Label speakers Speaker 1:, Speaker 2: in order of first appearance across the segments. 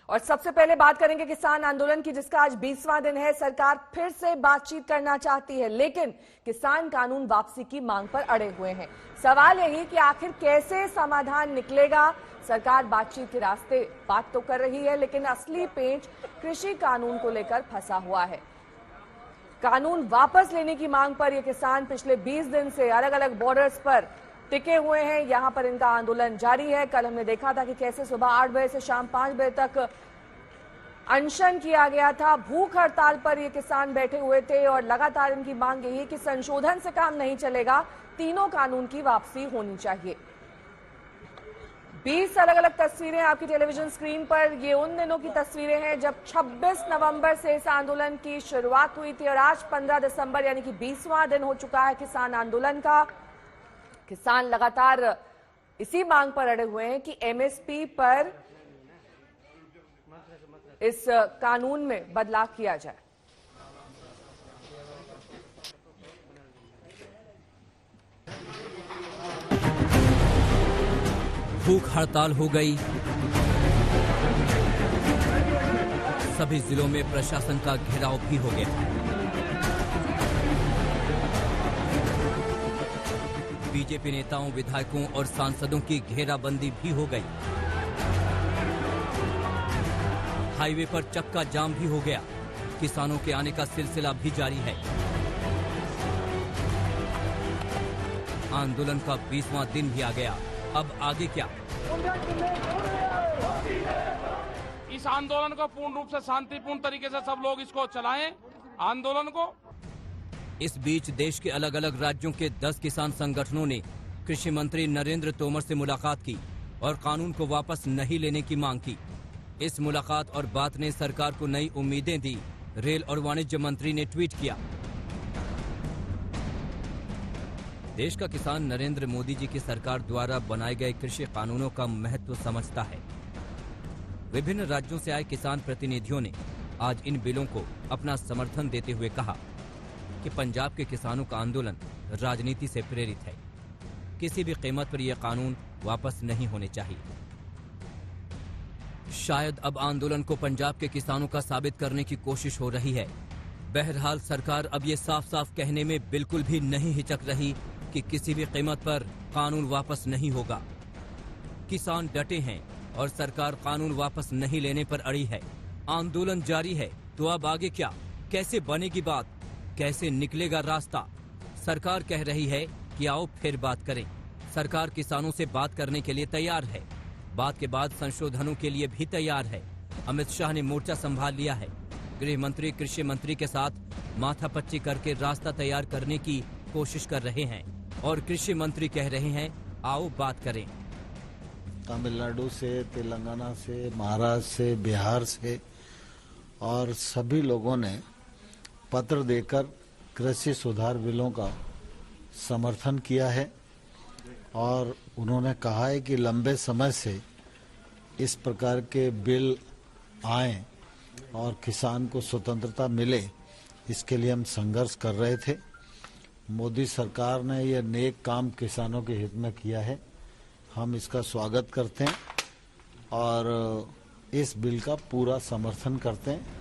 Speaker 1: और सबसे पहले बात करेंगे किसान आंदोलन की, जिसका आज 20वां दिन है। सरकार फिर से बातचीत करना चाहती है, लेकिन किसान कानून वापसी की मांग पर अड़े हुए हैं। सवाल यही कि आखिर कैसे समाधान निकलेगा। सरकार बातचीत के रास्ते बात तो कर रही है, लेकिन असली पेंच कृषि कानून को लेकर फंसा हुआ है। कानून वापस लेने की मांग पर ये किसान पिछले 20 दिन से अलग अलग बॉर्डर्स पर टिके हुए हैं। यहां पर इनका आंदोलन जारी है। कल हमने देखा था कि कैसे सुबह 8 बजे से शाम 5 बजे तक अनशन किया गया था। भूख हड़ताल पर ये किसान बैठे हुए थे और लगातार इनकी मांग यही कि संशोधन से काम नहीं चलेगा, तीनों कानून की वापसी होनी चाहिए। 20 अलग अलग तस्वीरें आपकी टेलीविजन स्क्रीन पर। ये उन दिनों की तस्वीरें हैं जब 26 नवंबर से इस आंदोलन की शुरुआत हुई थी और आज 15 दिसंबर यानी कि 20वां दिन हो चुका है किसान आंदोलन का। किसान लगातार इसी मांग पर अड़े हुए हैं कि एमएसपी पर इस कानून में बदलाव किया जाए।
Speaker 2: भूख हड़ताल हो गई। सभी जिलों में प्रशासन का घेराव भी हो गया। बीजेपी नेताओं, विधायकों और सांसदों की घेराबंदी भी हो गई। हाईवे पर चक्का जाम भी हो गया। किसानों के आने का सिलसिला भी जारी है। आंदोलन का 20वां दिन भी आ गया। अब आगे क्या?
Speaker 3: इस आंदोलन को पूर्ण रूप से शांतिपूर्ण तरीके से सब लोग इसको चलाएं, आंदोलन को।
Speaker 2: इस बीच देश के अलग अलग राज्यों के 10 किसान संगठनों ने कृषि मंत्री नरेंद्र तोमर से मुलाकात की और कानून को वापस नहीं लेने की मांग की। इस मुलाकात और बात ने सरकार को नई उम्मीदें दी। रेल और वाणिज्य मंत्री ने ट्वीट किया, देश का किसान नरेंद्र मोदी जी की सरकार द्वारा बनाए गए कृषि कानूनों का महत्व समझता है। विभिन्न राज्यों से आए किसान प्रतिनिधियों ने आज इन बिलों को अपना समर्थन देते हुए कहा कि पंजाब के किसानों का आंदोलन राजनीति से प्रेरित है। किसी भी कीमत पर यह कानून वापस नहीं होने चाहिए। शायद अब आंदोलन को पंजाब के किसानों का साबित करने की कोशिश हो रही है। बहरहाल सरकार अब ये साफ साफ कहने में बिल्कुल भी नहीं हिचक रही कि किसी भी कीमत पर कानून वापस नहीं होगा। किसान डटे हैं और सरकार कानून वापस नहीं लेने पर अड़ी है। आंदोलन जारी है, तो अब आगे क्या? कैसे बनेगी बात? कैसे निकलेगा रास्ता? सरकार कह रही है कि आओ फिर बात करें। सरकार किसानों से बात करने के लिए तैयार है। बात के बाद संशोधनों के लिए भी तैयार है। अमित शाह ने मोर्चा संभाल लिया है। गृह मंत्री कृषि मंत्री के साथ माथापच्ची करके रास्ता तैयार करने की कोशिश कर रहे हैं और कृषि मंत्री कह रहे हैं आओ बात करें।
Speaker 4: तमिलनाडु से, तेलंगाना से, महाराष्ट्र से, बिहार से और सभी लोगों ने पत्र देकर कृषि सुधार बिलों का समर्थन किया है और उन्होंने कहा है कि लंबे समय से इस प्रकार के बिल आए और किसान को स्वतंत्रता मिले, इसके लिए हम संघर्ष कर रहे थे। मोदी सरकार ने यह नेक काम किसानों के हित में किया है, हम इसका स्वागत करते हैं और इस बिल का पूरा समर्थन करते हैं।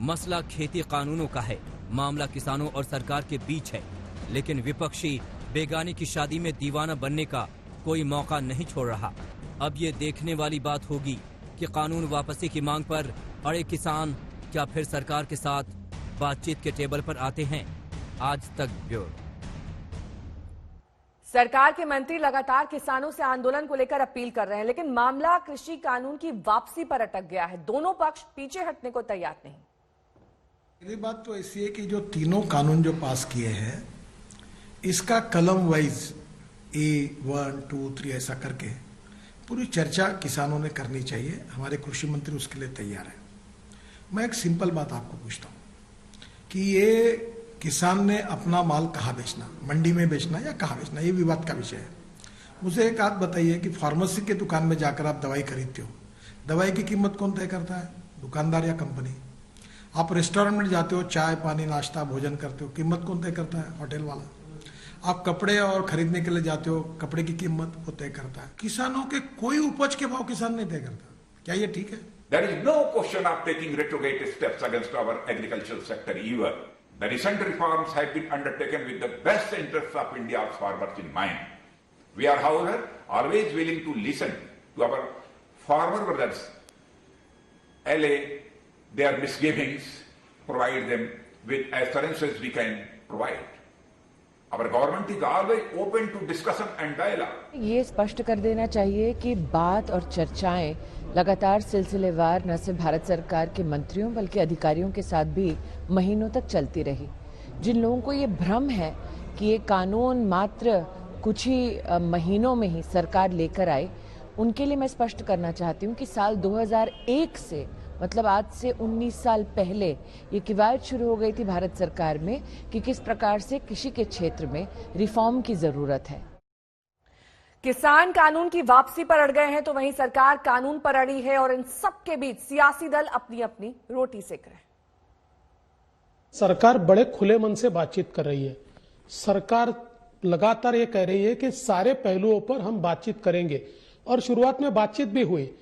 Speaker 2: मसला खेती कानूनों का है, मामला किसानों और सरकार के बीच है, लेकिन विपक्षी बेगानी की शादी में दीवाना बनने का कोई मौका नहीं छोड़ रहा। अब ये देखने वाली बात होगी कि कानून वापसी की मांग पर अड़े किसान क्या फिर सरकार के साथ बातचीत के टेबल पर आते हैं। आज तक ब्यूरो।
Speaker 1: सरकार के मंत्री लगातार किसानों से आंदोलन को लेकर अपील कर रहे हैं, लेकिन मामला कृषि कानून की वापसी पर अटक गया है। दोनों पक्ष पीछे हटने को तैयार नहीं।
Speaker 5: मेरी बात तो ऐसी है कि जो तीनों कानून जो पास किए हैं, इसका कलम वाइज A1, 2, 3 ऐसा करके पूरी चर्चा किसानों ने करनी चाहिए। हमारे कृषि मंत्री उसके लिए तैयार है। मैं एक सिंपल बात आपको पूछता हूं कि ये किसान ने अपना माल कहाँ बेचना, मंडी में बेचना या कहाँ बेचना, ये विवाद का विषय है। मुझे एक बात बताइए कि फार्मेसी के दुकान में जाकर आप दवाई खरीदते हो, दवाई की कीमत कौन तय करता है, दुकानदार या कंपनी? आप रेस्टोरेंट में जाते हो, चाय पानी नाश्ता भोजन करते हो, कीमत कौन तय करता है? होटल वाला। आप कपड़े और खरीदने के लिए जाते हो, कपड़े की कीमत वो तय करता है। किसानों के कोई उपज के भाव किसान नहीं तय करता। क्या ये ठीक है?
Speaker 6: There is no question of taking retrograde steps against our agricultural sector either. The recent reforms have been undertaken with the best interests of India's farmers in mind. We are, however, always willing to listen to our farmer brothers, allay their misgivings, provide them with assurances we can provide. Our government is always open to discussion and dialogue.
Speaker 7: ये स्पष्ट कर देना चाहिए कि बात और चर्चाएं लगातार सिलसिलेवार न सिर्फ भारत सरकार के मंत्रियों बल्कि अधिकारियों के साथ भी महीनों तक चलती रही। जिन लोगों को ये भ्रम है कि ये कानून मात्र कुछ ही महीनों में ही सरकार लेकर आए, उनके लिए मैं स्पष्ट करना चाहती हूँ कि साल 2001 से मतलब आज से 19 साल पहले ये कवायद शुरू हो गई थी भारत सरकार में कि किस प्रकार से कृषि के क्षेत्र में रिफॉर्म की जरूरत है।
Speaker 1: किसान कानून की वापसी पर अड़ गए हैं तो वहीं सरकार कानून पर अड़ी है और इन सब के बीच सियासी दल अपनी अपनी रोटी सेक रहे हैं।
Speaker 8: सरकार बड़े खुले मन से बातचीत कर रही है। सरकार लगातार ये कह रही है कि सारे पहलुओं पर हम बातचीत करेंगे और शुरुआत में बातचीत भी हुई।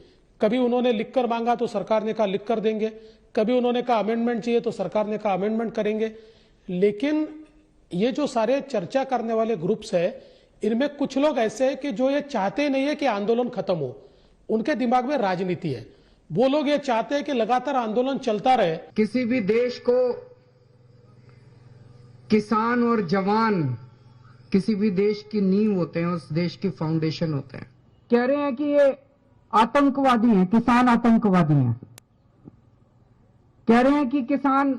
Speaker 8: कभी उन्होंने लिखकर मांगा तो सरकार ने कहा लिख कर देंगे, कभी उन्होंने कहा अमेंडमेंट चाहिए तो सरकार ने कहा अमेंडमेंट करेंगे। लेकिन ये जो सारे चर्चा करने वाले ग्रुप्स है, इनमें कुछ लोग ऐसे हैं कि जो ये चाहते नहीं है कि आंदोलन खत्म हो, उनके दिमाग में राजनीति है। वो लोग ये चाहते हैं कि लगातार आंदोलन चलता रहे।
Speaker 9: किसी भी देश को किसान और जवान किसी भी देश की नींव होते हैं, उस देश की फाउंडेशन होते हैं। कह रहे हैं कि ये आतंकवादी हैं, किसान आतंकवादी हैं। कह रहे हैं कि किसान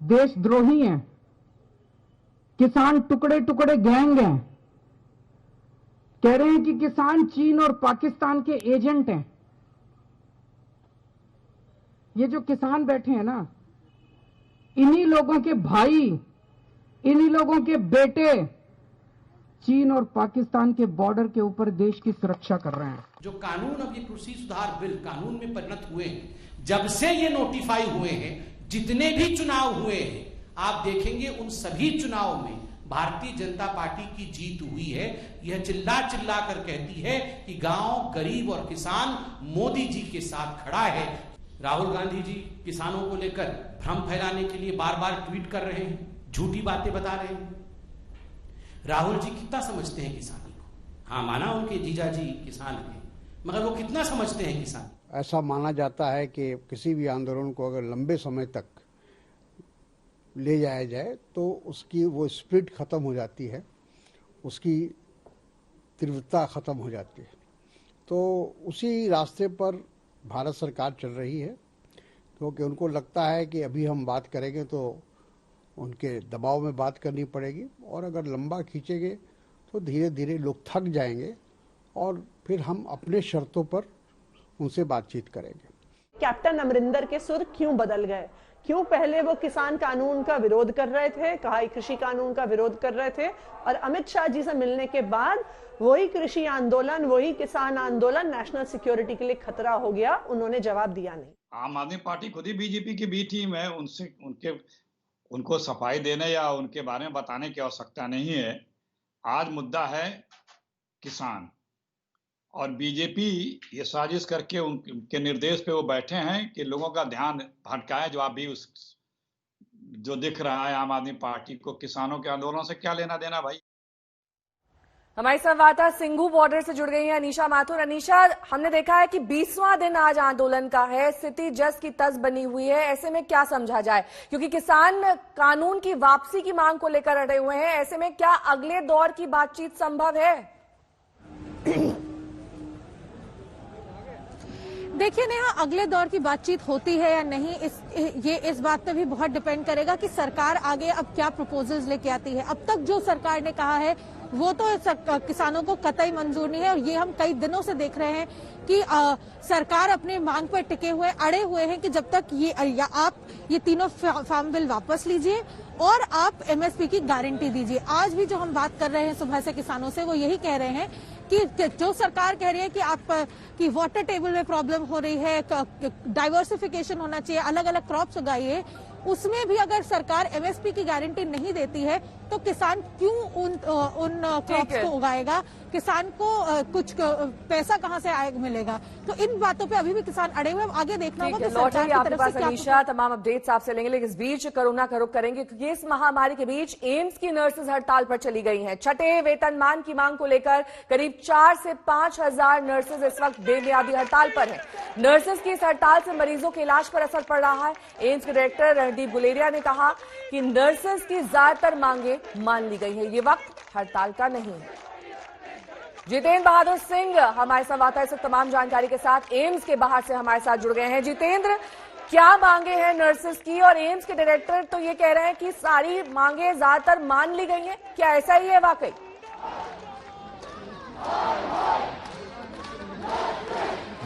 Speaker 9: देशद्रोही हैं, किसान टुकड़े टुकड़े गैंग हैं। कह रहे हैं कि किसान चीन और पाकिस्तान के एजेंट हैं। ये जो किसान बैठे हैं ना, इन्हीं लोगों के भाई, इन्हीं लोगों के बेटे चीन और पाकिस्तान के बॉर्डर के ऊपर देश की सुरक्षा कर रहे हैं।
Speaker 10: जो कानून अब ये कृषि सुधार बिल कानून में परिणत हुए हैं, जब से ये नोटिफाई हुए हैं, जितने भी चुनाव हुए हैं, आप देखेंगे उन सभी चुनाव में भारतीय जनता पार्टी की जीत हुई है। यह चिल्ला चिल्ला कर कहती है कि गांव, गरीब और किसान मोदी जी के साथ खड़ा है। राहुल गांधी जी किसानों को लेकर भ्रम फैलाने के लिए बार बार ट्वीट कर रहे हैं, झूठी बातें बता रहे हैं। राहुल जी कितना समझते हैं किसानी को? हाँ, माना उनके जीजा जी किसान हैं, मगर वो कितना समझते हैं किसान?
Speaker 11: ऐसा माना जाता है कि किसी भी आंदोलन को अगर लंबे समय तक ले जाया जाए तो उसकी वो स्पिरिट खत्म हो जाती है, उसकी तीव्रता खत्म हो जाती है। तो उसी रास्ते पर भारत सरकार चल रही है, क्योंकि उनको लगता है कि अभी हम बात करेंगे तो उनके दबाव में बात करनी पड़ेगी, और अगर लंबा खींचेंगे तो धीरे धीरे लोग थक जाएंगे और फिर हम अपने शर्तों पर उनसे बातचीत करेंगे।
Speaker 12: कैप्टन अमरिंदर के सुर क्यों बदल गए? क्यों पहले वो किसान कानून का विरोध कर रहे थे, कहा कृषि कानून का विरोध कर रहे थे, और अमित शाह जी से मिलने के बाद वही कृषि आंदोलन, वही किसान आंदोलन नेशनल सिक्योरिटी के लिए खतरा हो गया, उन्होंने जवाब दिया नहीं।
Speaker 13: आम आदमी पार्टी खुद ही बीजेपी की बी टीम है, उनको सफाई देने या उनके बारे में बताने की आवश्यकता नहीं है। आज मुद्दा है किसान, और बीजेपी ये साजिश करके उनके निर्देश पे वो बैठे हैं कि लोगों का ध्यान भटकाए। जो अभी जो दिख रहा है आम आदमी पार्टी को किसानों के आंदोलन से क्या लेना देना भाई।
Speaker 1: हमारी संवाददाता सिंघू बॉर्डर से जुड़ गई है अनीशा माथुर। अनीशा, हमने देखा है कि 20वां दिन आज आंदोलन का है, स्थिति जस की तस बनी हुई है। ऐसे में क्या समझा जाए, क्योंकि किसान कानून की वापसी की मांग को लेकर अड़े हुए हैं। ऐसे में क्या अगले दौर की बातचीत संभव है?
Speaker 14: देखिए नेहा, अगले दौर की बातचीत होती है या नहीं, इस बात पे भी बहुत डिपेंड करेगा कि सरकार आगे अब क्या प्रपोजल्स लेके आती है। अब तक जो सरकार ने कहा है वो तो किसानों को कतई मंजूर नहीं है, और ये हम कई दिनों से देख रहे हैं कि सरकार अपने मांग पर टिके हुए अड़े हुए हैं कि जब तक आप ये तीनों फार्म बिल वापस लीजिए और आप एमएसपी की गारंटी दीजिए। आज भी जो हम बात कर रहे हैं सुबह से किसानों से, वो यही कह रहे हैं कि जो सरकार कह रही है कि आप की वाटर टेबल में प्रॉब्लम हो रही है, डाइवर्सिफिकेशन होना चाहिए, अलग अलग क्रॉप्स उगाइए, उसमें भी अगर सरकार एमएसपी की गारंटी नहीं देती है तो किसान क्यों उन क्रॉप्स को उगाएगा, किसान को कुछ पैसा कहां से मिलेगा। तो इन बातों पे अभी भी किसान अड़े हुए, आगे देखना होगा कि सरकार की तरफ से क्या।
Speaker 1: अनीशा, तमाम अपडेट्स आपसे लेंगे, लेकिन इस बीच कोरोना का रुख करेंगे क्योंकि इस महामारी के बीच एम्स की नर्सेज हड़ताल पर चली गई हैं। छठे वेतनमान की मांग को लेकर करीब 4 से 5 हजार नर्सेज इस वक्त बेमियादी हड़ताल पर हैं। नर्सेज की इस हड़ताल से मरीजों के इलाज पर असर पड़ रहा है। एम्स के डायरेक्टर रणदीप गुलेरिया ने कहा कि नर्सेज की ज्यादातर मांगे मान ली गई है, ये वक्त हड़ताल का नहीं है। जितेंद्र बहादुर सिंह हमारे संवाददाता इस तमाम जानकारी के साथ एम्स के बाहर से हमारे साथ जुड़ गए हैं। जितेंद्र, क्या मांगे हैं नर्सेज की? और एम्स के डायरेक्टर तो ये कह रहे हैं कि सारी मांगे ज्यादातर मान ली गई हैं, क्या ऐसा ही है वाकई?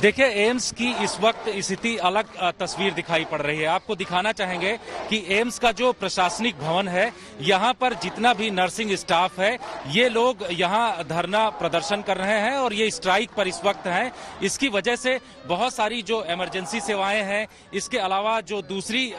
Speaker 15: देखिए, एम्स की इस वक्त स्थिति अलग तस्वीर दिखाई पड़ रही है। आपको दिखाना चाहेंगे कि एम्स का जो प्रशासनिक भवन है, यहाँ पर जितना भी नर्सिंग स्टाफ है, ये लोग यहाँ धरना प्रदर्शन कर रहे हैं और ये स्ट्राइक पर इस वक्त हैं। इसकी वजह से बहुत सारी जो इमरजेंसी सेवाएं हैं, इसके अलावा जो दूसरी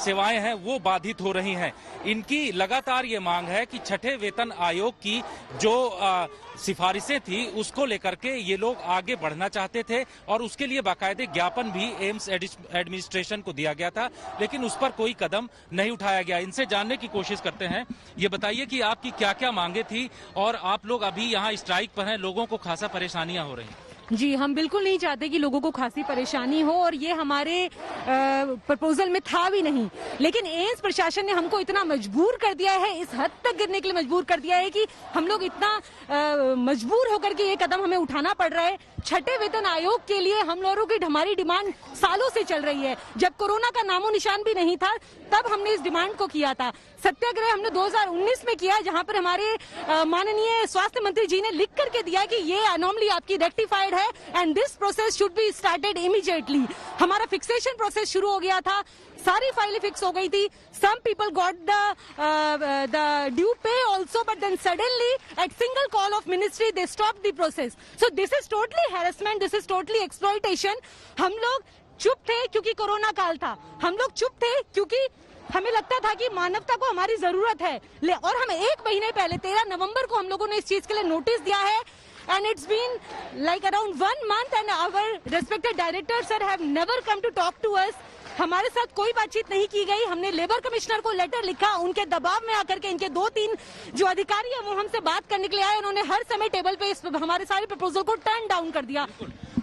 Speaker 15: सेवाएं हैं, वो बाधित हो रही हैं। इनकी लगातार ये मांग है कि छठे वेतन आयोग की जो सिफारिशें थी, उसको लेकर के ये लोग आगे बढ़ना चाहते थे और उसके लिए बाकायदे ज्ञापन भी एम्स एडमिनिस्ट्रेशन को दिया गया था, लेकिन उस पर कोई कदम नहीं उठाया गया। इनसे जानने की कोशिश करते हैं। ये बताइए कि आपकी क्या क्या मांगे थी और आप लोग अभी यहाँ स्ट्राइक पर हैं, लोगों को खासा परेशानियां हो रही हैं।
Speaker 16: जी, हम बिल्कुल नहीं चाहते कि लोगों को खासी परेशानी हो और ये हमारे प्रपोजल में था भी नहीं, लेकिन एम्स प्रशासन ने हमको इतना मजबूर कर दिया है, इस हद तक गिरने के लिए मजबूर कर दिया है कि हम लोग इतना मजबूर होकर के ये कदम हमें उठाना पड़ रहा है। छठे वेतन आयोग के लिए हम लोगों की हमारी डिमांड सालों से चल रही है। जब कोरोना का नामो निशान भी नहीं था, तब हमने इस डिमांड को किया था। सत्याग्रह हमने 2019 में किया, जहां पर हमारे माननीय स्वास्थ्य मंत्री जी ने लिख करके दिया कि ये अनोमली आपकी रेक्टिफाइड है and this process should be started immediately. हमारा फिक्सेशन प्रोसेस शुरू हो गया था, सारी फाइलें फिक्स हो गई थी। Some people got the due pay also, but then suddenly at single call of ministry they stop the process. So this is totally harassment, this is totally exploitation. हम लोग चुप थे क्योंकि कोरोना काल था, हम लोग चुप थे क्योंकि हमें लगता था कि मानवता को हमारी जरूरत है। और हमें 1 महीने पहले 13 नवंबर को हम लोगों ने इस चीज के लिए नोटिस दिया है and it's been like around 1 month and our respected directors sir have never come to talk to us. हमारे साथ कोई बातचीत नहीं की गई। हमने लेबर कमिश्नर को लेटर लिखा, उनके दबाव में आकर के इनके 2-3 जो अधिकारी हैं वो हमसे बात करने के लिए आए, उन्होंने हर समय टेबल पे हमारे सारे प्रपोजल को टर्न डाउन कर दिया।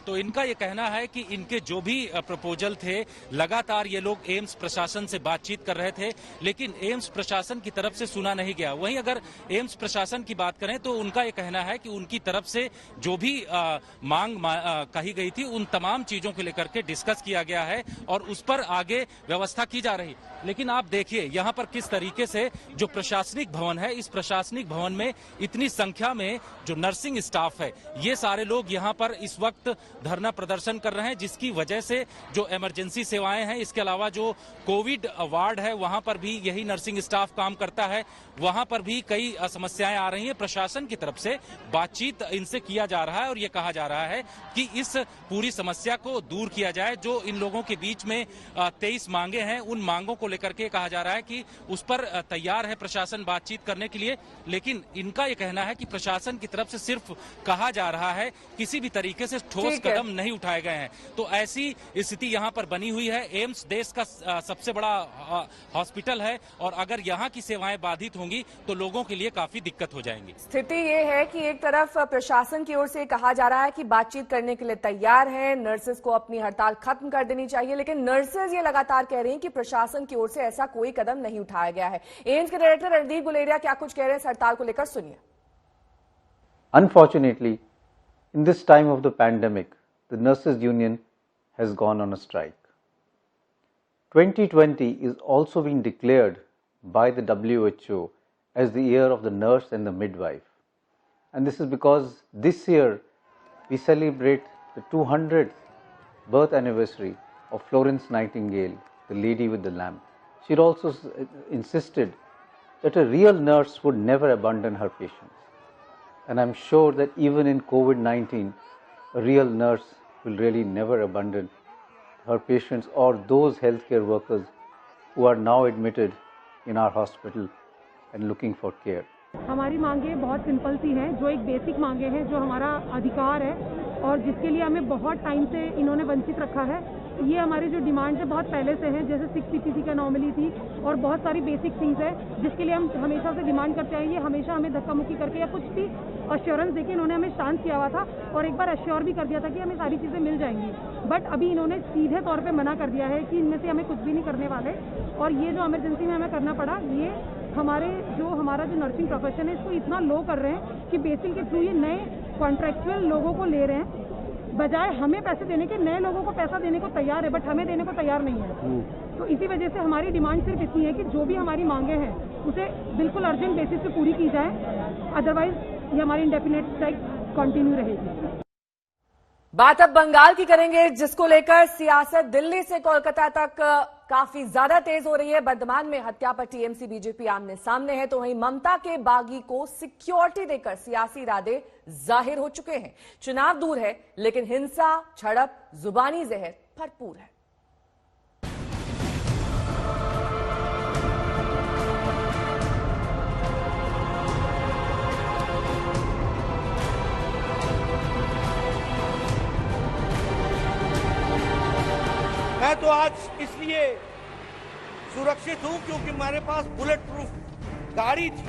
Speaker 15: तो इनका ये कहना है कि इनके जो भी प्रपोजल थे, लगातार ये लोग एम्स प्रशासन से बातचीत कर रहे थे, लेकिन एम्स प्रशासन की तरफ से सुना नहीं गया। वहीं अगर एम्स प्रशासन की बात करें तो उनका ये कहना है कि उनकी तरफ से जो भी मांग कही गई थी, उन तमाम चीजों को लेकर के डिस्कस किया गया है और उस पर आगे व्यवस्था की जा रही। लेकिन आप देखिए यहाँ पर किस तरीके से जो प्रशासनिक भवन है, इस प्रशासनिक भवन में इतनी संख्या में जो नर्सिंग स्टाफ है, ये सारे लोग यहाँ पर इस वक्त धरना प्रदर्शन कर रहे हैं, जिसकी वजह से जो इमरजेंसी सेवाएं हैं, इसके अलावा जो कोविड वार्ड है, वहां पर भी यही नर्सिंग स्टाफ काम करता है, वहां पर भी कई समस्याएं आ रही हैं। प्रशासन की तरफ से बातचीत इनसे किया जा रहा है और ये कहा जा रहा है कि इस पूरी समस्या को दूर किया जाए। जो इन लोगों के बीच में 23 मांगे हैं, उन मांगों को लेकर के कहा जा रहा है कि उस पर तैयार है प्रशासन बातचीत करने के लिए, लेकिन इनका ये कहना है कि प्रशासन की तरफ से सिर्फ कहा जा रहा है, किसी भी तरीके से ठोस कदम नहीं उठाए गए हैं। तो ऐसी स्थिति यहाँ पर बनी हुई है। एम्स देश का सबसे बड़ा हॉस्पिटल है और अगर यहाँ की सेवाएं बाधित होंगी तो लोगों के लिए काफी दिक्कत हो जाएंगी।
Speaker 1: स्थिति ये है कि एक तरफ प्रशासन की ओर से कहा जा रहा है कि बातचीत करने के लिए तैयार है, नर्सेज को अपनी हड़ताल खत्म कर देनी चाहिए, लेकिन नर्सेज ये लगातार कह रही हैं कि प्रशासन की ओर से ऐसा कोई कदम नहीं उठाया गया है। एम्स के डायरेक्टर रणदीप गुलेरिया क्या कुछ कह रहे हैं हड़ताल को लेकर, सुनिए।
Speaker 17: Unfortunately, in this time of the pandemic, the nurses union has gone on a strike. 2020 is also being declared by the WHO as the year of the nurse and the midwife. And this is because this year we celebrate the 200th birth anniversary of Florence Nightingale, the lady with the lamp. She also insisted that a real nurse would never abandon her patients. And I'm sure that even in COVID-19, a real nurse will really never abandon her patients or those healthcare workers who are now admitted in our hospital and looking for care.
Speaker 14: हमारी मांगें बहुत simple सी हैं, जो एक basic मांगे हैं, जो हमारा अधिकार है और जिसके लिए हमें बहुत टाइम से इन्होंने वंचित रखा है। ये हमारी जो डिमांड है बहुत पहले से हैं, जैसे 6 CPC का अनोमली थी और बहुत सारी बेसिक थिंग्स है जिसके लिए हम हमेशा से डिमांड करते आए। ये हमेशा हमें धक्का मुक्की करके या कुछ भी अश्योरेंस देके इन्होंने हमें शांत किया हुआ था और एक बार अश्योर भी कर दिया था कि हमें सारी चीज़ें मिल जाएंगी। बट अभी इन्होंने सीधे तौर पर मना कर दिया है कि इनमें से हमें कुछ भी नहीं करने वाले। और ये जो इमरजेंसी में हमें करना पड़ा, ये हमारा जो नर्सिंग प्रोफेशन है इसको इतना लो कर रहे हैं कि बेसिक के थ्रू ये नए कॉन्ट्रेक्चुअल लोगों को ले रहे हैं, बजाय हमें पैसे देने के। नए लोगों को पैसा देने को तैयार है बट हमें देने को तैयार नहीं है। तो इसी वजह से हमारी डिमांड सिर्फ इतनी है कि जो भी हमारी मांगे हैं उसे बिल्कुल अर्जेंट बेसिस पे पूरी की जाए, अदरवाइज ये हमारी इंडेफिनेट स्ट्राइक कंटिन्यू रहेगी।
Speaker 1: बात अब बंगाल की करेंगे, जिसको लेकर सियासत दिल्ली से कोलकाता तक काफी ज्यादा तेज हो रही है। बर्धमान में हत्या पर टीएमसी बीजेपी आमने सामने है, तो वहीं ममता के बागी को सिक्योरिटी देकर सियासी इरादे जाहिर हो चुके हैं। चुनाव दूर है लेकिन हिंसा, झड़प, जुबानी जहर भरपूर है।
Speaker 18: मैं तो आज इसलिए सुरक्षित हूं क्योंकि मेरे पास बुलेट प्रूफ गाड़ी थी।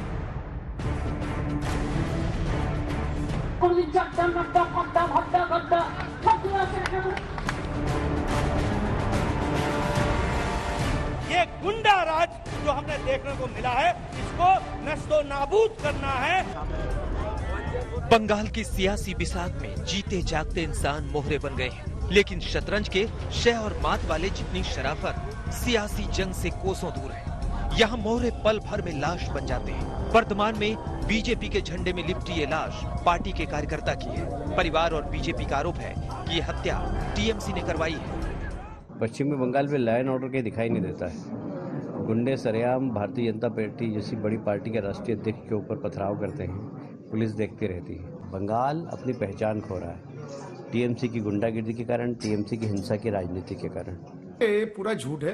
Speaker 18: ये गुंडा राज जो हमने देखने को मिला है, इसको नस्तो नाबूद करना है।
Speaker 19: बंगाल की सियासी बिसात में जीते जागते इंसान मोहरे बन गए हैं, लेकिन शतरंज के शह और मात वाले जितनी शराफत सियासी जंग से कोसों दूर है। यहाँ मोहरे पल भर में लाश बन जाते हैं। वर्तमान में बीजेपी के झंडे में लिपटी ये लाश पार्टी के कार्यकर्ता की है। परिवार और बीजेपी का आरोप है कि ये हत्या टीएमसी ने करवाई है।
Speaker 20: पश्चिमी बंगाल में लॉ एंड ऑर्डर के दिखाई नहीं देता है। गुंडे सरेआम भारतीय जनता पार्टी जैसी बड़ी पार्टी के राष्ट्रीय अध्यक्ष के ऊपर पथराव करते हैं, पुलिस देखती रहती है। बंगाल अपनी पहचान खो रहा है टीएमसी की गुंडागिर्दी के कारण, टीएमसी की हिंसा की राजनीति के कारण।
Speaker 5: ये पूरा झूठ है।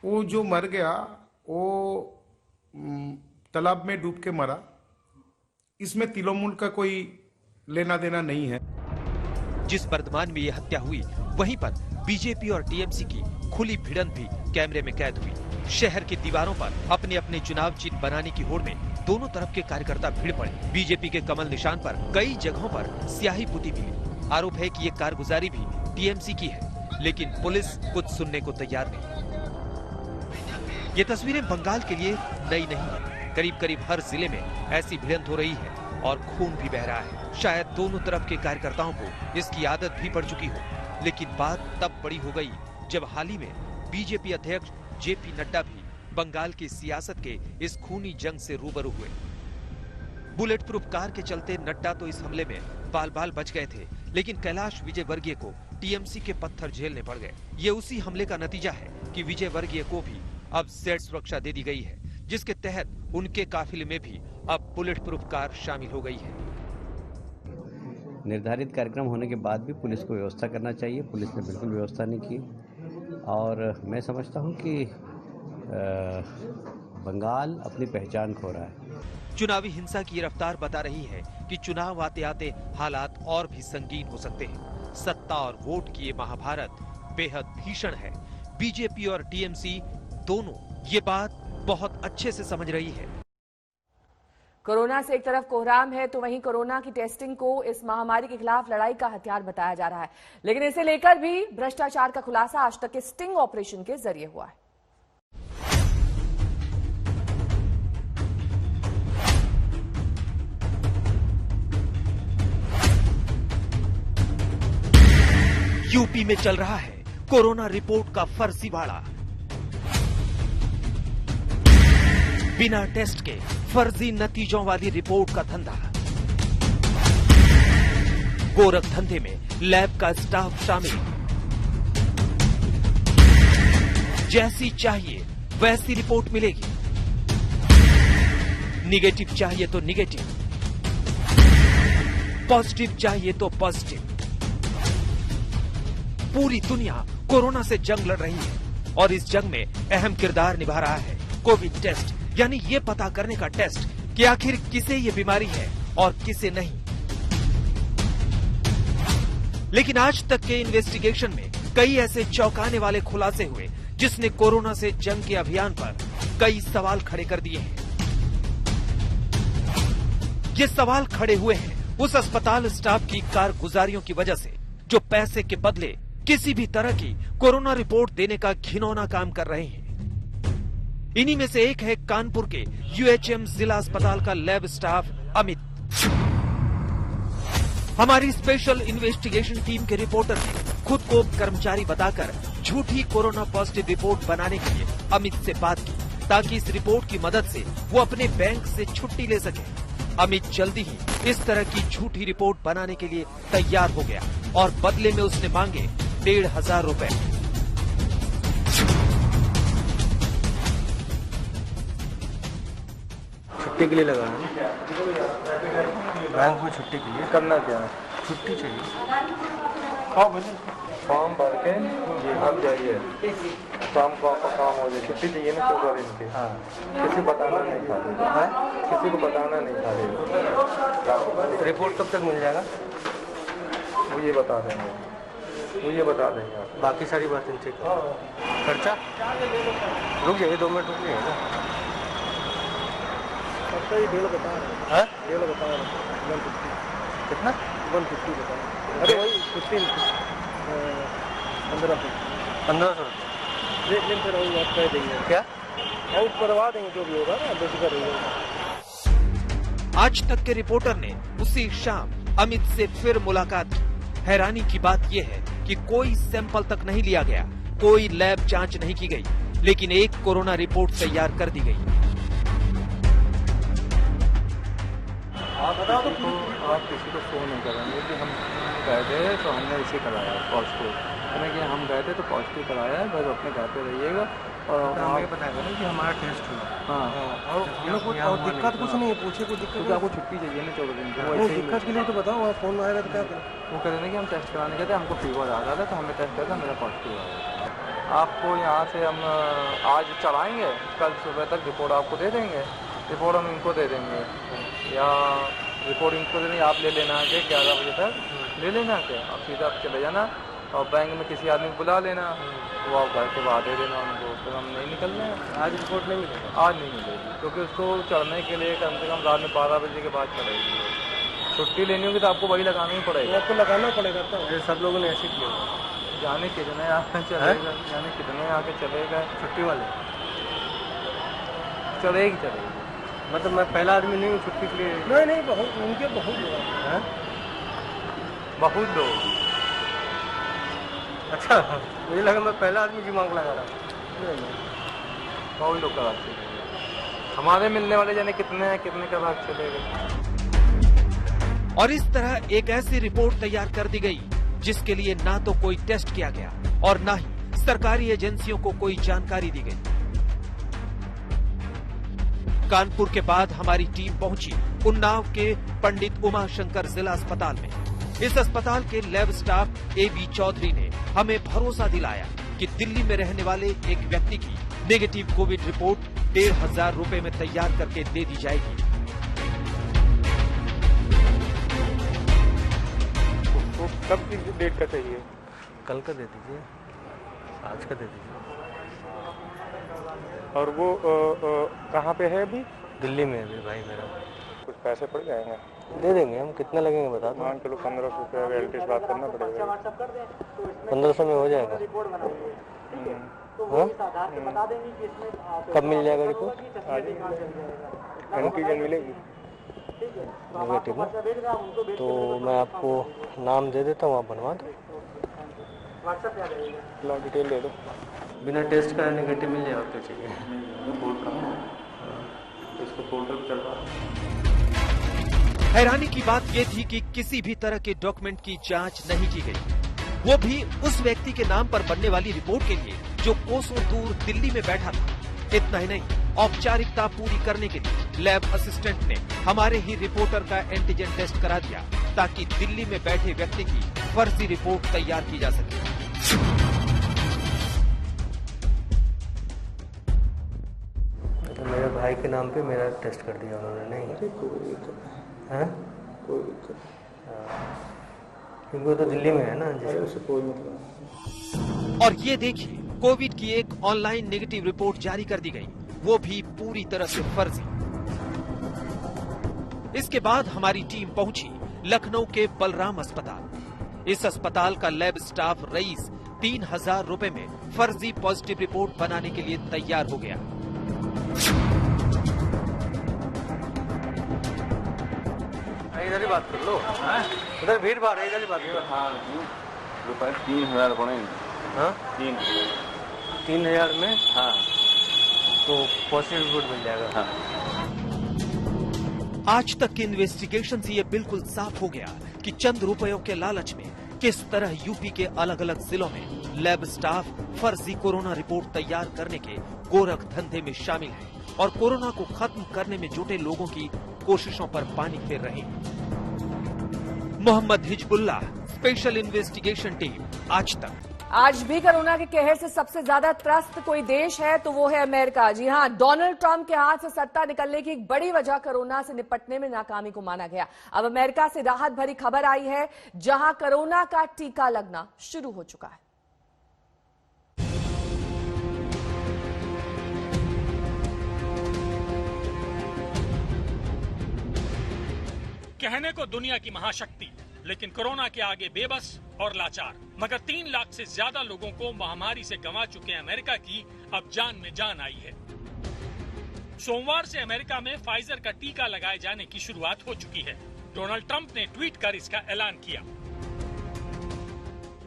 Speaker 5: वो जो मर गया वो तालाब में डूब के मरा, इसमें तिलोमुल का कोई लेना देना नहीं है।
Speaker 19: जिस बर्धमान में ये हत्या हुई वहीं पर बीजेपी और टीएमसी की खुली भिड़ंत भी कैमरे में कैद हुई। शहर की दीवारों पर अपने अपने चुनाव चिन्ह बनाने की होड़ में दोनों तरफ के कार्यकर्ता भीड़ पड़े। बीजेपी के कमल निशान पर कई जगहों पर स्याही पुती मिली। आरोप है कि ये कारगुजारी भी टीएमसी की है, लेकिन पुलिस कुछ सुनने को तैयार नहीं। ये तस्वीरें बंगाल के लिए नई नहीं है। करीब करीब हर जिले में ऐसी भिड़ंत हो रही है और खून भी बह रहा है। शायद दोनों तरफ के कार्यकर्ताओं को इसकी आदत भी पड़ चुकी हो, लेकिन बात तब बड़ी हो गई जब हाल ही में बीजेपी अध्यक्ष जेपी नड्डा भी बंगाल की सियासत के इस खूनी जंग से रूबरू हुए। बुलेट प्रूफ कार के चलते नड्डा तो इस हमले में बाल बाल बच गए थे, लेकिन कैलाश विजयवर्गीय को टीएमसी के पत्थर झेलने पड़ गए। ये उसी हमले का नतीजा है कि विजयवर्गीय को भी अब जेड सुरक्षा दे दी गई है, जिसके तहत उनके काफिले में भी अब बुलेट प्रूफ कार शामिल हो गई है।
Speaker 20: निर्धारित कार्यक्रम होने के बाद भी पुलिस को व्यवस्था करना चाहिए। पुलिस ने बिल्कुल व्यवस्था नहीं की और मैं समझता हूं कि बंगाल अपनी पहचान खो रहा है।
Speaker 19: चुनावी हिंसा की रफ्तार बता रही है कि चुनाव आते आते हालात और भी संगीन हो सकते हैं। सत्ता और वोट की ये महाभारत बेहद भीषण है। बीजेपी और टीएमसी दोनों ये बात बहुत अच्छे से समझ रही है।
Speaker 1: कोरोना से एक तरफ कोहराम है तो वहीं कोरोना की टेस्टिंग को इस महामारी के खिलाफ लड़ाई का हथियार बताया जा रहा है, लेकिन इसे लेकर भी भ्रष्टाचार का खुलासा आज तक के स्टिंग ऑपरेशन के जरिए हुआ है।
Speaker 19: यूपी में चल रहा है कोरोना रिपोर्ट का फर्जीवाड़ा। बिना टेस्ट के फर्जी नतीजों वाली रिपोर्ट का धंधा। गोरख धंधे में लैब का स्टाफ शामिल। जैसी चाहिए वैसी रिपोर्ट मिलेगी। निगेटिव चाहिए तो निगेटिव, पॉजिटिव चाहिए तो पॉजिटिव। पूरी दुनिया कोरोना से जंग लड़ रही है और इस जंग में अहम किरदार निभा रहा है कोविड टेस्ट, यानी ये पता करने का टेस्ट कि आखिर किसे ये बीमारी है और किसे नहीं। लेकिन आज तक के इन्वेस्टिगेशन में कई ऐसे चौंकाने वाले खुलासे हुए जिसने कोरोना से जंग के अभियान पर कई सवाल खड़े कर दिए हैं। ये सवाल खड़े हुए हैं उस अस्पताल स्टाफ की कारगुजारियों की वजह से जो पैसे के बदले किसी भी तरह की कोरोना रिपोर्ट देने का घिनौना काम कर रहे हैं। इन्हीं में से एक है कानपुर के UHM जिला अस्पताल का लैब स्टाफ अमित। हमारी स्पेशल इन्वेस्टिगेशन टीम के रिपोर्टर ने खुद को कर्मचारी बताकर झूठी कोरोना पॉजिटिव रिपोर्ट बनाने के लिए अमित से बात की ताकि इस रिपोर्ट की मदद से वो अपने बैंक से छुट्टी ले सके। अमित जल्दी ही इस तरह की झूठी रिपोर्ट बनाने के लिए तैयार हो गया और बदले में उसने मांगे 1,500 रुपए।
Speaker 21: छुट्टी के लिए लगा है बैंक में, छुट्टी के लिए करना क्या है? छुट्टी चाहिए। आओ भले फॉर्म भर के आप जाइए, शाम को आपका काम हो जाए। छुट्टी चाहिए ना 14 दिन की। हाँ, किसी को बताना नहीं था, किसी को बताना नहीं था। रिपोर्ट कब तक मिल जाएगा? वो ये बता देंगे, वो ये बता देंगे। बाकी सारी बातें चेक। खर्चा रुक जाइए, 2 मिनट रुक जाइए। डेढ़ बता रहे हैं, 150 कितना? 150 बता रहे हैं। अरे वही 1500 लेकिन फिर वही आप कह देंगे क्या? आउट करवा देंगे जो भी होगा ना, बेफिक्र रहिए।
Speaker 19: आज तक के रिपोर्टर ने उसी शाम अमित से फिर मुलाकात की। हैरानी की बात यह है कि कोई सैंपल तक नहीं लिया गया, कोई लैब जांच नहीं की गई, लेकिन एक कोरोना रिपोर्ट तैयार कर दी गई।
Speaker 21: आप बताओ तो आप किसी को फोन नहीं करेंगे कि हम गए थे तो हमने इसे कराया पॉजिटिव, यानी कि हम गए थे तो पॉजिटिव कराया है, बस अपने घर पे रहिएगा और हमें बताएगा ना कि हमारा टेस्ट हुआ। हाँ, और दिक्कत कुछ नहीं है, पूछे कोई दिक्कत, आपको छुट्टी चाहिए ना 14 दिन की। दिक्कत के लिए तो बताओ, वहाँ फोन आएगा तो क्या करें? वो कह रहे थे कि हम टेस्ट कराने गए थे, हमको फीवर आ रहा था तो हमने टेस्ट किया था, मेरा पॉजिटिव आया। आपको यहाँ से हम आज चलाएँगे, कल सुबह तक रिपोर्ट आपको दे देंगे। रिपोर्ट हम इनको दे देंगे या रिपोर्ट इनको दे देंगे, आप ले लेना आके 11 बजे तक ले लेना आके, आप सीधा आप चले जाना और बैंक में किसी आदमी को बुला लेना, वो आप घर के बाद दे देना उनको। फिर हम नहीं निकल रहे हैं। आज रिपोर्ट नहीं मिलेगी? आज नहीं मिलेगी, क्योंकि उसको चढ़ने के लिए कम से कम रात में 12 बजे के बाद चढ़ेगी। छुट्टी लेनी होगी तो आपको वही लगाना ही पड़ेगा। आपको लगाना पड़ेगा। तो सब लोगों ने ऐसे किया, जाने कितने आके चलेगा, जाने कितने आके चलेगा। छुट्टी वाले चलेगी। मतलब मैं पहला आदमी नहीं हूँ छुट्टी के लिए। नहीं बहुत उनके बहुत लोग हैं, बहुत लोग। अच्छा, मुझे लगा मैं पहला आदमी दिमाग लगा रहा हूँ। बहुत लोग कराते हैं, हमारे मिलने वाले जाने कितने हैं, कितने का भाग चलेगा।
Speaker 19: और इस तरह एक ऐसी रिपोर्ट तैयार कर दी गई जिसके लिए ना तो कोई टेस्ट किया गया और ना ही सरकारी एजेंसियों को कोई जानकारी दी गई। कानपुर के बाद हमारी टीम पहुंची उन्नाव के पंडित उमाशंकर जिला अस्पताल में। इस अस्पताल के लैब स्टाफ AB चौधरी ने हमें भरोसा दिलाया कि दिल्ली में रहने वाले एक व्यक्ति की नेगेटिव कोविड रिपोर्ट 1,500 रुपए में तैयार करके दे दी जाएगी।
Speaker 21: तो कब की डेट का चाहिए? कल का दे दीजिए, आज का दे दीजिए। और वो कहाँ पे है अभी? दिल्ली में अभी भाई मेरा। कुछ पैसे पड़ जाएंगे? दे देंगे हम। कितने लगेंगे बता दो। मान चलो 1500 रुपये रियल्टी से बात करना पड़ेगा। 1500 में हो जाएगा। कब मिल जाएगा रिपोर्ट? एंटीजन मिलेगी नेगेटिव ना, तो मैं आपको नाम दे देता हूँ, आप बनवा दो। डिटेल दे दो। बिना टेस्ट का नेगेटिव मिल जाएगा। क्या चाहिए? इसको पोर्टल पे चलवा।
Speaker 19: हैरानी की बात यह थी कि किसी भी तरह के डॉक्यूमेंट की जांच नहीं की गई, वो भी उस व्यक्ति के नाम पर बनने वाली रिपोर्ट के लिए जो कोसों दूर दिल्ली में बैठा था। इतना ही नहीं, औपचारिकता पूरी करने के लिए लैब असिस्टेंट ने हमारे ही रिपोर्टर का एंटीजन टेस्ट करा दिया ताकि दिल्ली में बैठे व्यक्ति की फर्जी रिपोर्ट तैयार की जा सके।
Speaker 21: के नाम पे मेरा टेस्ट कर दिया उन्होंने। नहीं कोई दिक्कत है, कोई दिक्कत क्योंकि वो तो दिल्ली में है ना। जैसे कोई मतलब।
Speaker 19: और ये देखिए, कोविड की एक ऑनलाइन नेगेटिव रिपोर्ट जारी कर दी गई, वो भी पूरी तरह से फर्जी। इसके बाद हमारी टीम पहुंची लखनऊ के बलराम अस्पताल। इस अस्पताल का लैब स्टाफ रईस 3000 रुपए में फर्जी पॉजिटिव रिपोर्ट बनाने के लिए तैयार हो गया।
Speaker 21: इधर ही बात कर लो, इधर भीड़ भाड़ है, इधर ही बात करो। हाँ, रुपए 3000 पड़ेंगे। हाँ, 3000 में। हाँ, तो पॉजिटिव रिपोर्ट मिल जाएगा। हाँ।
Speaker 19: आज तक के इन्वेस्टिगेशन से ये बिल्कुल साफ हो गया कि चंद रुपयों के लालच में किस तरह यूपी के अलग अलग जिलों में लैब स्टाफ फर्जी कोरोना रिपोर्ट तैयार करने के गोरख धंधे में शामिल है और कोरोना को खत्म करने में जुटे लोगों की कोशिशों पर पानी फेर रहे हैं। Mohammad Hizbullah, special investigation team, Aaj Tak.
Speaker 1: आज भी कोरोना के कहर से सबसे ज्यादा त्रस्त कोई देश है तो वो है अमेरिका। जी हां, डोनाल्ड ट्रंप के हाथ से सत्ता निकलने की एक बड़ी वजह कोरोना से निपटने में नाकामी को माना गया। अब अमेरिका से राहत भरी खबर आई है, जहां कोरोना का टीका लगना शुरू हो चुका है।
Speaker 3: कहने को दुनिया की महाशक्ति, लेकिन कोरोना के आगे बेबस और लाचार। मगर 3 लाख से ज्यादा लोगों को महामारी से गंवा चुके अमेरिका की अब जान में जान आई है। सोमवार से अमेरिका में फाइजर का टीका लगाए जाने की शुरुआत हो चुकी है। डोनाल्ड ट्रंप ने ट्वीट कर इसका ऐलान किया।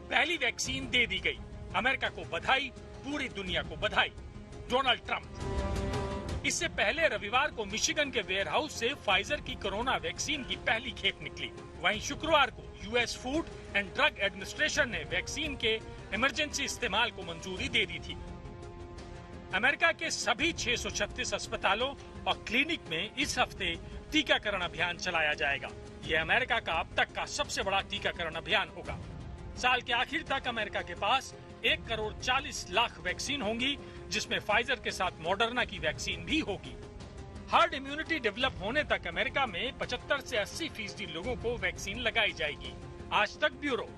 Speaker 3: पहली वैक्सीन दे दी गई, अमेरिका को बधाई, पूरी दुनिया को बधाई। Donald Trump. इससे पहले रविवार को मिशिगन के वेयरहाउस से फाइजर की कोरोना वैक्सीन की पहली खेप निकली। वहीं शुक्रवार को US food and drug administration ने वैक्सीन के इमरजेंसी इस्तेमाल को मंजूरी दे दी थी। अमेरिका के सभी 636 अस्पतालों और क्लिनिक में इस हफ्ते टीकाकरण अभियान चलाया जाएगा। ये अमेरिका का अब तक का सबसे बड़ा टीकाकरण अभियान होगा। साल के आखिर तक अमेरिका के पास 1 करोड़ 40 लाख वैक्सीन होंगी, जिसमें फाइजर के साथ मॉडर्ना की वैक्सीन भी होगी। हर्ड इम्यूनिटी डेवलप होने तक अमेरिका में 75 से 80% लोगों को वैक्सीन लगाई जाएगी। आज तक ब्यूरो।